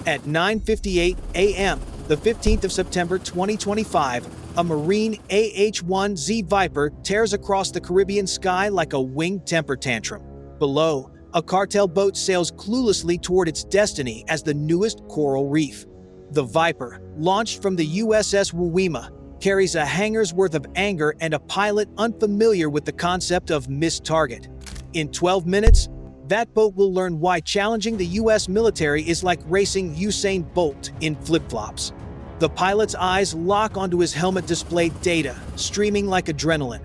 At 9:58 a.m., the 15th of September 2025, a Marine AH-1Z Viper tears across the Caribbean sky like a winged temper tantrum. Below, a cartel boat sails cluelessly toward its destiny as the newest coral reef. The Viper, launched from the USS Wawima, carries a hangar's worth of anger and a pilot unfamiliar with the concept of missed target. In 12 minutes, that boat will learn why challenging the US military is like racing Usain Bolt in flip-flops. The pilot's eyes lock onto his helmet-displayed data, streaming like adrenaline.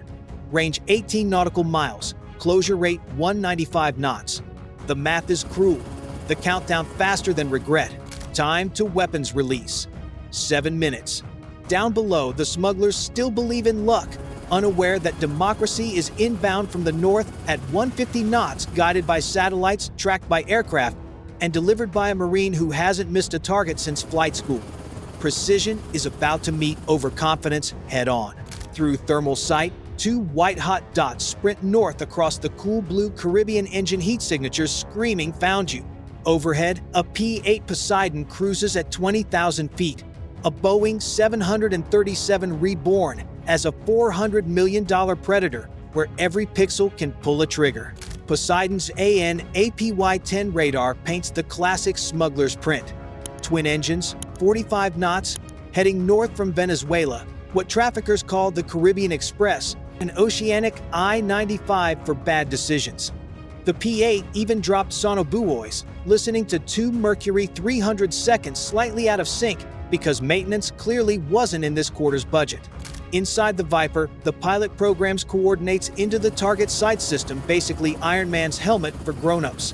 Range 18 nautical miles, closure rate 195 knots. The math is cruel. The countdown faster than regret. Time to weapons release. 7 minutes. Down below, the smugglers still believe in luck, unaware that democracy is inbound from the north at 150 knots, guided by satellites, tracked by aircraft, and delivered by a Marine who hasn't missed a target since flight school. Precision is about to meet overconfidence head-on. Through thermal sight, two white-hot dots sprint north across the cool blue Caribbean engine heat signatures screaming "Found you." Overhead, a P-8 Poseidon cruises at 20,000 feet. A Boeing 737 reborn as a $400 million predator where every pixel can pull a trigger. Poseidon's AN/APY-10 radar paints the classic smuggler's print. Twin engines, 45 knots, heading north from Venezuela, what traffickers call the Caribbean Express, an oceanic I-95 for bad decisions. The P-8 even dropped sonobuoys, listening to two Mercury 300 seconds slightly out of sync because maintenance clearly wasn't in this quarter's budget. Inside the Viper, the pilot programs coordinates into the target sight system, basically Iron Man's helmet for grown-ups.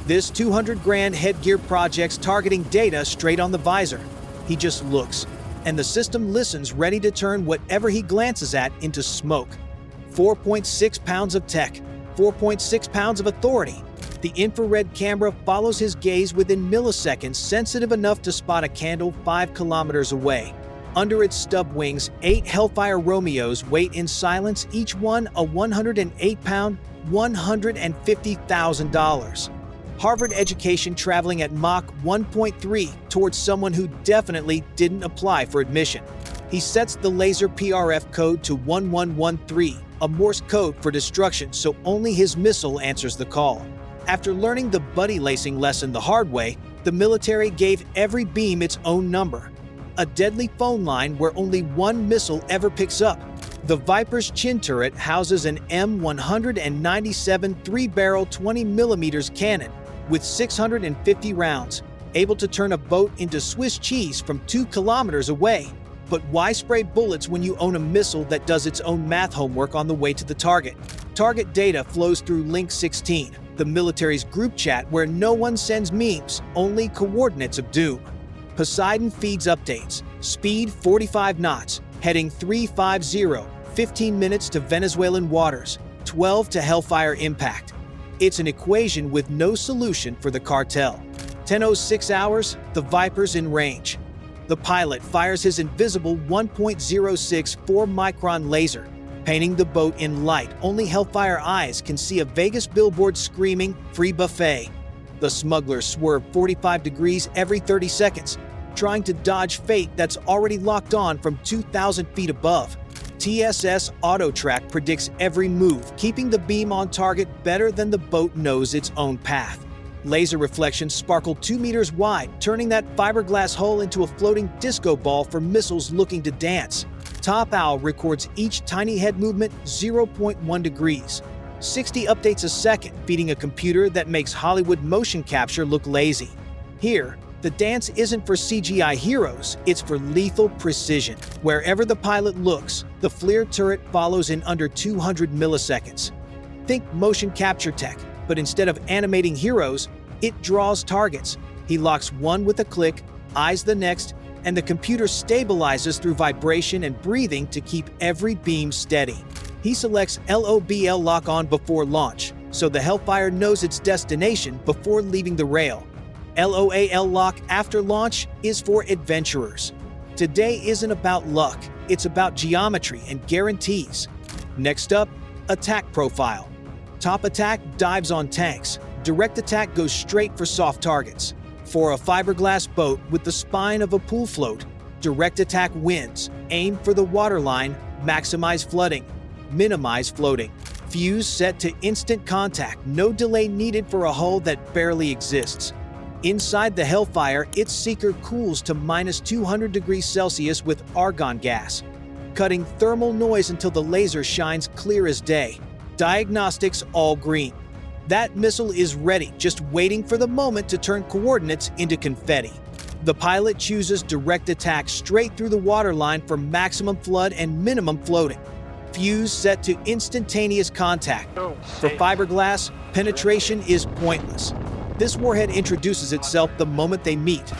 This 200 grand headgear project's targeting data straight on the visor. He just looks, and the system listens, ready to turn whatever he glances at into smoke. 4.6 pounds of tech, 4.6 pounds of authority. The infrared camera follows his gaze within milliseconds, sensitive enough to spot a candle 5 kilometers away. Under its stub wings, 8 Hellfire Romeos wait in silence, each one a 108-pound, $150,000. Harvard education traveling at Mach 1.3 towards someone who definitely didn't apply for admission. He sets the laser PRF code to 1113, a Morse code for destruction, so only his missile answers the call. After learning the buddy lacing lesson the hard way, the military gave every beam its own number. A deadly phone line where only one missile ever picks up. The Viper's chin turret houses an M197 3-barrel 20mm cannon with 650 rounds, able to turn a boat into Swiss cheese from 2 kilometers away. But why spray bullets when you own a missile that does its own math homework on the way to the target? Target data flows through Link 16, the military's group chat where no one sends memes, only coordinates of doom. Poseidon feeds updates. Speed 45 knots, heading 350, 15 minutes to Venezuelan waters, 12 to Hellfire impact. It's an equation with no solution for the cartel. 10:06 hours, the Viper's in range. The pilot fires his invisible 1.06 4-micron laser, painting the boat in light. Only Hellfire eyes can see a Vegas billboard screaming, "Free buffet." The smugglers swerve 45 degrees every 30 seconds, trying to dodge fate that's already locked on from 2,000 feet above. TSS AutoTrack predicts every move, keeping the beam on target better than the boat knows its own path. Laser reflections sparkle 2 meters wide, turning that fiberglass hull into a floating disco ball for missiles looking to dance. Top Owl records each tiny head movement 0.1 degrees. 60 updates a second, feeding a computer that makes Hollywood motion capture look lazy. Here, the dance isn't for CGI heroes, it's for lethal precision. Wherever the pilot looks, the FLIR turret follows in under 200 milliseconds. Think motion capture tech, but instead of animating heroes, it draws targets. He locks one with a click, eyes the next, and the computer stabilizes through vibration and breathing to keep every beam steady. He selects LOBL lock-on before launch, so the Hellfire knows its destination before leaving the rail. LOAL lock after launch is for adventurers. Today isn't about luck, it's about geometry and guarantees. Next up, attack profile. Top attack dives on tanks. Direct attack goes straight for soft targets. For a fiberglass boat with the spine of a pool float, direct attack wins. Aim for the waterline, maximize flooding, minimize floating. Fuse set to instant contact, no delay needed for a hull that barely exists. Inside the Hellfire, its seeker cools to -200 degrees Celsius with argon gas, cutting thermal noise until the laser shines clear as day. Diagnostics all green. That missile is ready, just waiting for the moment to turn coordinates into confetti. The pilot chooses direct attack straight through the waterline for maximum flood and minimum floating. Fuse set to instantaneous contact. For fiberglass, penetration is pointless. This warhead introduces itself the moment they meet.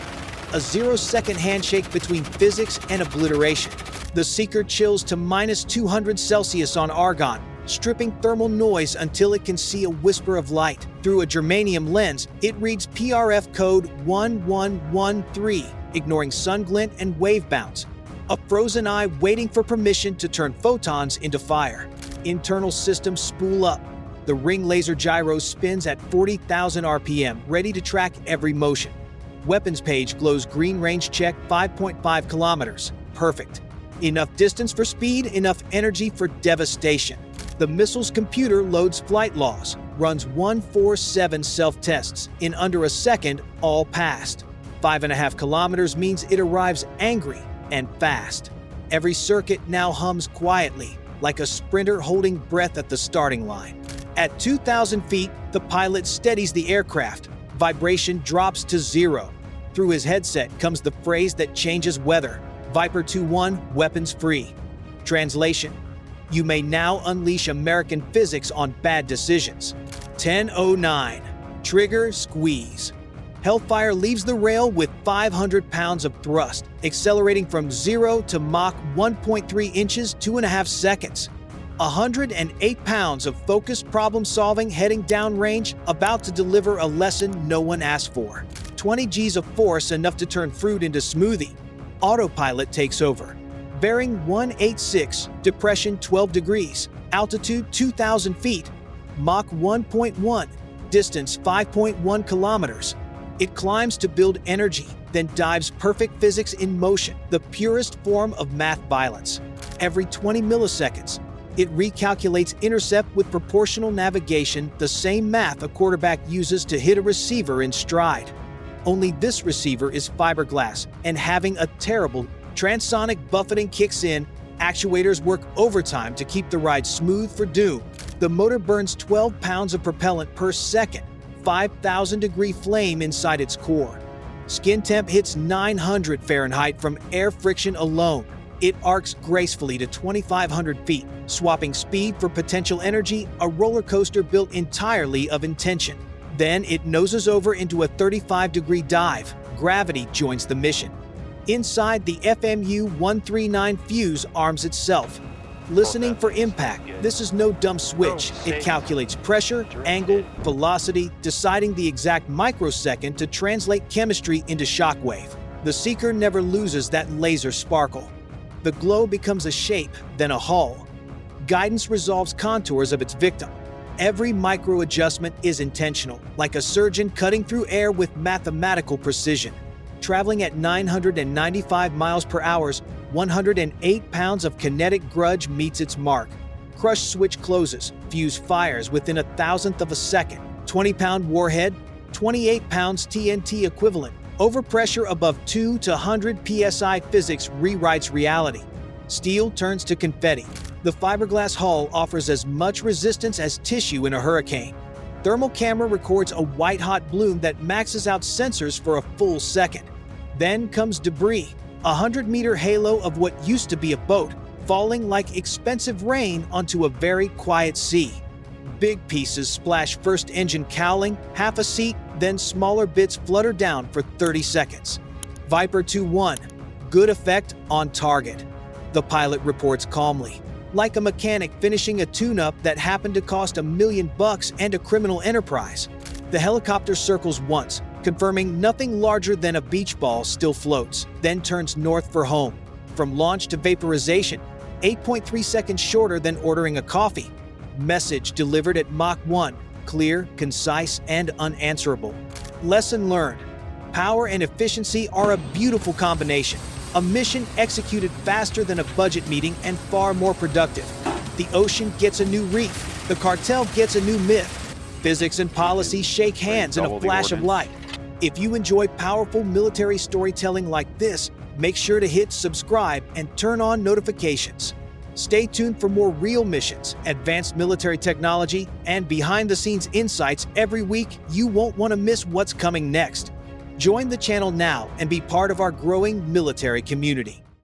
A 0-second handshake between physics and obliteration. The seeker chills to -200 Celsius on argon, stripping thermal noise until it can see a whisper of light. Through a germanium lens, it reads PRF code 1113, ignoring sun glint and wave bounce. A frozen eye waiting for permission to turn photons into fire. Internal systems spool up. The ring laser gyro spins at 40,000 RPM, ready to track every motion. Weapons page glows green, range check 5.5 kilometers. Perfect. Enough distance for speed, enough energy for devastation. The missile's computer loads flight logs, runs 147 self-tests. In under a second, all passed. 5.5 kilometers means it arrives angry and fast. Every circuit now hums quietly, like a sprinter holding breath at the starting line. At 2,000 feet, the pilot steadies the aircraft. Vibration drops to 0. Through his headset comes the phrase that changes weather. Viper 2-1, weapons free. Translation: you may now unleash American physics on bad decisions. 10:09. Trigger squeeze. Hellfire leaves the rail with 500 pounds of thrust, accelerating from 0 to Mach 1.3 inches, 2.5 seconds. 108 pounds of focused problem-solving heading downrange, about to deliver a lesson no one asked for. 20 G's of force, enough to turn fruit into smoothie. Autopilot takes over. Bearing 186, depression 12 degrees, altitude 2,000 feet, Mach 1.1, distance 5.1 kilometers. It climbs to build energy, then dives perfect physics in motion, the purest form of math violence. Every 20 milliseconds, it recalculates intercept with proportional navigation, the same math a quarterback uses to hit a receiver in stride. Only this receiver is fiberglass, and having a terrible transonic buffeting kicks in, actuators work overtime to keep the ride smooth for doom. The motor burns 12 pounds of propellant per second, 5,000-degree flame inside its core. Skin temp hits 900 Fahrenheit from air friction alone. It arcs gracefully to 2,500 feet, swapping speed for potential energy, a roller coaster built entirely of intention. Then it noses over into a 35-degree dive. Gravity joins the mission. Inside, the FMU-139 fuse arms itself. Listening for impact, this is no dumb switch. It calculates pressure, angle, velocity, deciding the exact microsecond to translate chemistry into shockwave. The seeker never loses that laser sparkle. The glow becomes a shape, then a hull. Guidance resolves contours of its victim. Every micro-adjustment is intentional, like a surgeon cutting through air with mathematical precision. Traveling at 995 miles per hour, 108 pounds of kinetic grudge meets its mark. Crush switch closes, fuse fires within 1,000th of a second. 20-pound warhead, 28 pounds TNT equivalent. Overpressure above 2 to 100 psi physics rewrites reality. Steel turns to confetti. The fiberglass hull offers as much resistance as tissue in a hurricane. Thermal camera records a white-hot bloom that maxes out sensors for a full second. Then comes debris, a 100-meter halo of what used to be a boat, falling like expensive rain onto a very quiet sea. Big pieces splash, first engine cowling, half a seat, then smaller bits flutter down for 30 seconds. Viper 2-1, good effect on target. The pilot reports calmly, like a mechanic finishing a tune-up that happened to cost $1 million and a criminal enterprise. The helicopter circles once, confirming nothing larger than a beach ball still floats, then turns north for home. From launch to vaporization, 8.3 seconds shorter than ordering a coffee. Message delivered at Mach 1, clear, concise, and unanswerable. Lesson learned. Power and efficiency are a beautiful combination. A mission executed faster than a budget meeting and far more productive. The ocean gets a new reef. The cartel gets a new myth. Physics and policy shake hands in a flash of light. If you enjoy powerful military storytelling like this, make sure to hit subscribe and turn on notifications. Stay tuned for more real missions, advanced military technology, and behind-the-scenes insights every week. You won't want to miss what's coming next. Join the channel now and be part of our growing military community.